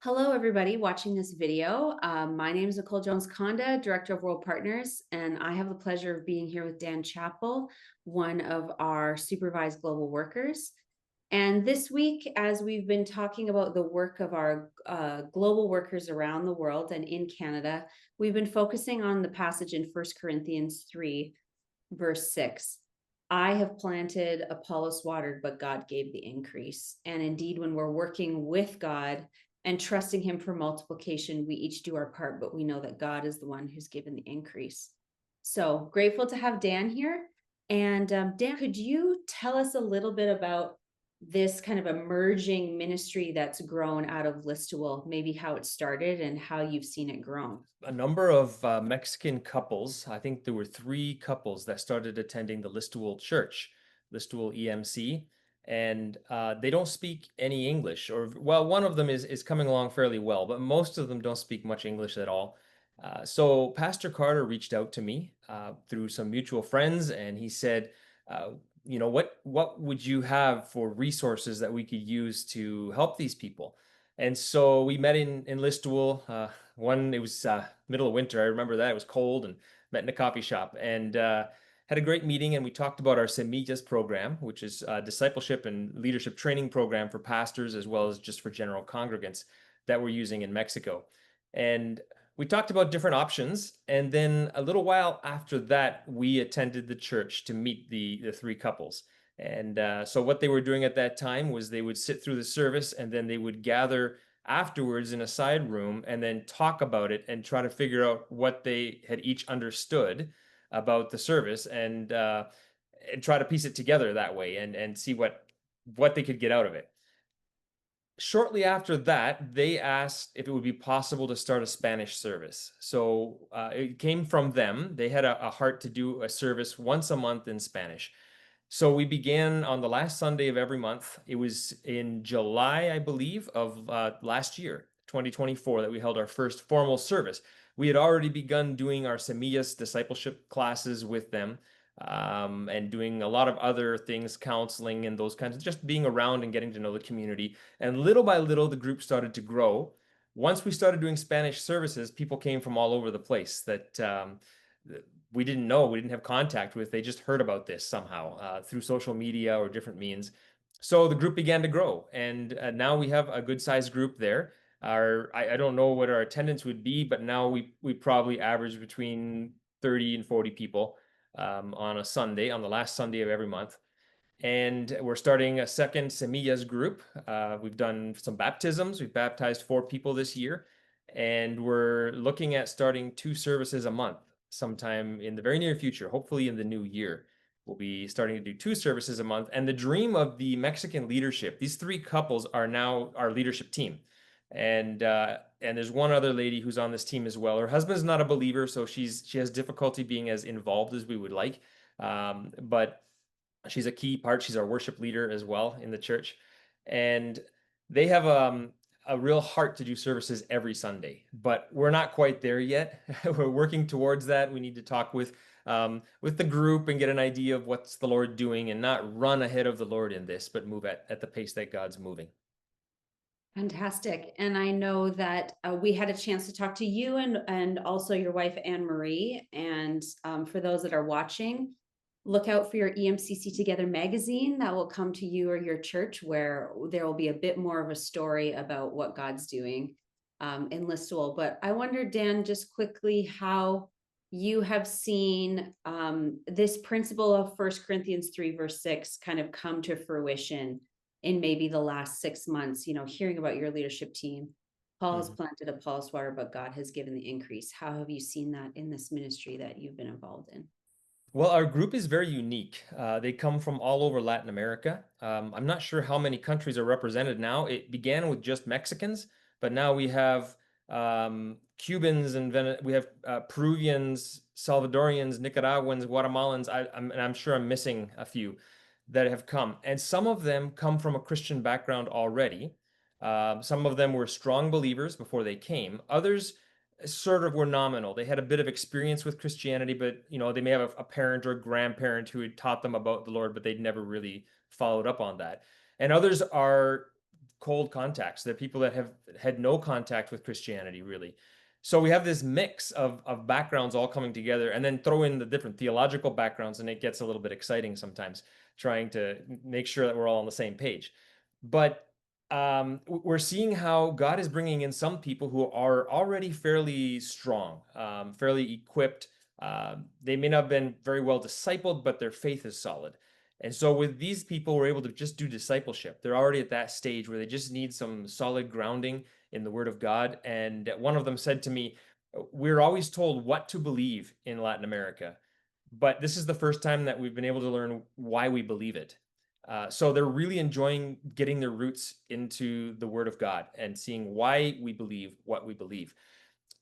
Hello, everybody watching this video. My name is Nicole Jones-Qandah, Director of World Partners, and I have the pleasure of being here with Dan Chapple, one of our Supervised Global Workers. And this week, as we've been talking about the work of our global workers around the world and in Canada, we've been focusing on the passage in 1 Corinthians 3, verse 6. I have planted, Apollos watered, but God gave the increase. And indeed, when we're working with God and trusting Him for multiplication, we each do our part, but we know that God is the one who's given the increase. So grateful to have Dan here. And Dan, could you tell us a little bit about this kind of emerging ministry that's grown out of Listowel, maybe how it started and how you've seen it grown? A number of Mexican couples, I think there were three couples that started attending the Listowel church, Listowel EMC, and they don't speak any English, or well, one of them is coming along fairly well, but most of them don't speak much English at all. So Pastor Carter reached out to me through some mutual friends, and he said, what would you have for resources that we could use to help these people? And so we met in Listowel. It was middle of winter. I remember that it was cold, and met in a coffee shop and had a great meeting. And we talked about our Semillas program, which is a discipleship and leadership training program for pastors as well as just for general congregants that we're using in Mexico. And we talked about different options. And then a little while after that, we attended the church to meet the three couples. And so what they were doing at that time was they would sit through the service and then they would gather afterwards in a side room and then talk about it and try to figure out what they had each understood about the service and try to piece it together that way and see what they could get out of it. Shortly after that, they asked if it would be possible to start a Spanish service. So it came from them. They had a heart to do a service once a month in Spanish. So we began on the last Sunday of every month. It was in July, I believe, of last year, 2024, that we held our first formal service. We had already begun doing our Semillas discipleship classes with them and doing a lot of other things, counseling and those kinds of just being around and getting to know the community. And little by little, the group started to grow. Once we started doing Spanish services, people came from all over the place that we didn't know, we didn't have contact with. They just heard about this somehow through social media or different means. So the group began to grow, and now we have a good sized group there. I don't know what our attendance would be, but now we probably average between 30 and 40 people on a Sunday, on the last Sunday of every month. And we're starting a second Semillas group. We've done some baptisms. We've baptized 4 people this year, and we're looking at starting 2 services a month sometime in the very near future, hopefully in the new year. We'll be starting to do 2 services a month. And the dream of the Mexican leadership, these three couples are now our leadership team. And there's one other lady who's on this team as well. Her husband's not a believer, so she has difficulty being as involved as we would like. But she's a key part. She's our worship leader as well in the church. And they have a real heart to do services every Sunday, but we're not quite there yet. We're working towards that. We need to talk with the group and get an idea of what's the Lord doing and not run ahead of the Lord in this, but move at the pace that God's moving. Fantastic. And I know that we had a chance to talk to you and also your wife, Anne Marie. And for those that are watching, look out for your EMCC Together magazine that will come to you or your church, where there will be a bit more of a story about what God's doing in Listowel. But I wonder, Dan, just quickly, how you have seen this principle of 1 Corinthians 3, verse 6 kind of come to fruition in maybe the last 6 months, hearing about your leadership team. Paul has planted, Apollos watered, but God has given the increase. How have you seen that in this ministry that you've been involved in? Well, our group is very unique. They come from all over Latin America. I'm not sure how many countries are represented now. It began with just Mexicans, but now we have Cubans and we have Peruvians, Salvadorians, Nicaraguans, Guatemalans. I'm sure I'm missing a few that have come. And some of them come from a Christian background already. Some of them were strong believers before they came. Others sort of were nominal. They had a bit of experience with Christianity, but they may have a parent or a grandparent who had taught them about the Lord, but they'd never really followed up on that. And others are cold contacts. They're people that have had no contact with Christianity, really. So we have this mix of backgrounds all coming together, and then throw in the different theological backgrounds, and it gets a little bit exciting sometimes, trying to make sure that we're all on the same page. But we're seeing how God is bringing in some people who are already fairly strong, fairly equipped. They may not have been very well discipled, but their faith is solid. And so with these people, we're able to just do discipleship. They're already at that stage where they just need some solid grounding in the Word of God. And one of them said to me, "We're always told what to believe in Latin America, but this is the first time that we've been able to learn why we believe it." So they're really enjoying getting their roots into the Word of God and seeing why we believe what we believe.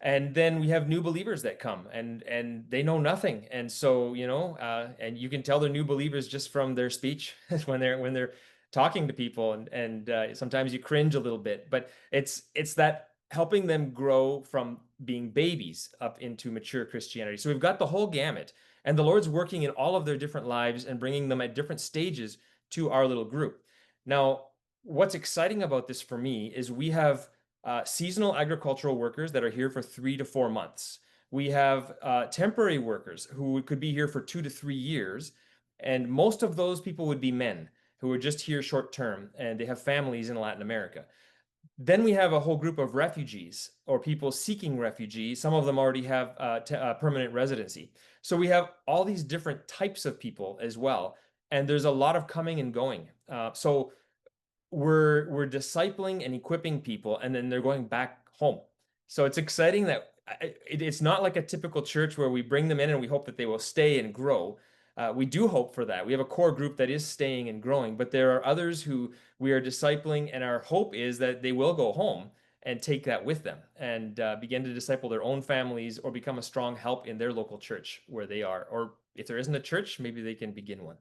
And then we have new believers that come, and they know nothing, and so and you can tell they're new believers just from their speech when they're talking to people, and sometimes you cringe a little bit, but it's that helping them grow from being babies up into mature Christianity. So we've got the whole gamut, and the Lord's working in all of their different lives and bringing them at different stages to our little group. Now, what's exciting about this for me is we have seasonal agricultural workers that are here for 3 to 4 months. We have temporary workers who could be here for 2 to 3 years. And most of those people would be men who are just here short term and they have families in Latin America. Then we have a whole group of refugees or people seeking refugee. Some of them already have permanent residency. So we have all these different types of people as well. And there's a lot of coming and going. So we're discipling and equipping people, and then they're going back home. So it's exciting that it's not like a typical church where we bring them in and we hope that they will stay and grow. We do hope for that. We have a core group that is staying and growing, but there are others who we are discipling, and our hope is that they will go home and take that with them and begin to disciple their own families or become a strong help in their local church where they are. Or if there isn't a church, maybe they can begin one.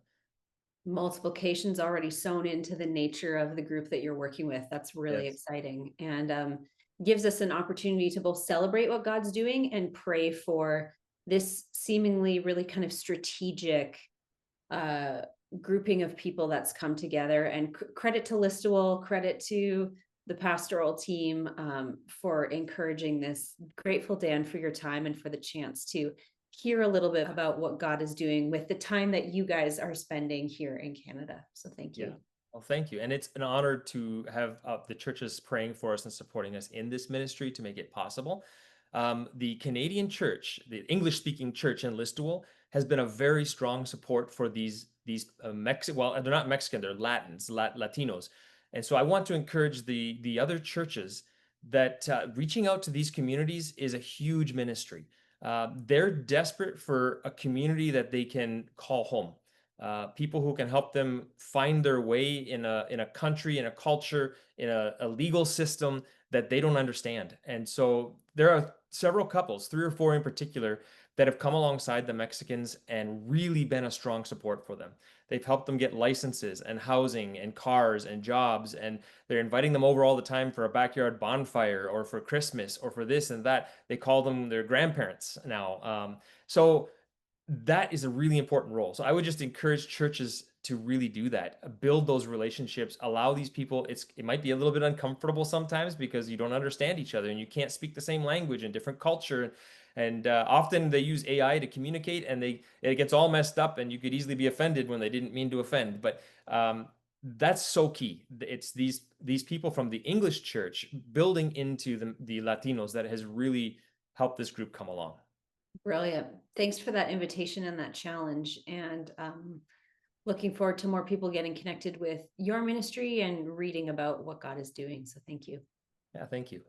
Multiplication's already sewn into the nature of the group that you're working with. That's really Yes. exciting, and gives us an opportunity to both celebrate what God's doing and pray for this seemingly really kind of strategic uh, grouping of people that's come together. And credit to Listowel, credit to the pastoral team for encouraging this. Grateful, Dan, for your time and for the chance to hear a little bit about what God is doing with the time that you guys are spending here in Canada. So thank Yeah. you. Well, thank you. And it's an honor to have the churches praying for us and supporting us in this ministry to make it possible. The Canadian church, the English-speaking church in Listowel, has been a very strong support for these well, they're not Mexican, they're Latins, Latinos. And so I want to encourage the other churches that reaching out to these communities is a huge ministry. They're desperate for a community that they can call home. People who can help them find their way in a country, in a culture, in a legal system that they don't understand. And so there are several couples, 3 or 4 in particular, that have come alongside the Mexicans and really been a strong support for them. They've helped them get licenses and housing and cars and jobs, and they're inviting them over all the time for a backyard bonfire or for Christmas or for this and that. They call them their grandparents now. So that is a really important role. So I would just encourage churches to really do that, build those relationships, allow these people. It might be a little bit uncomfortable sometimes because you don't understand each other and you can't speak the same language and different culture. And often they use AI to communicate, and it gets all messed up, and you could easily be offended when they didn't mean to offend. But that's so key. It's these people from the English church building into the Latinos that has really helped this group come along. Brilliant. Thanks for that invitation and that challenge. And looking forward to more people getting connected with your ministry and reading about what God is doing. So thank you. Yeah, thank you.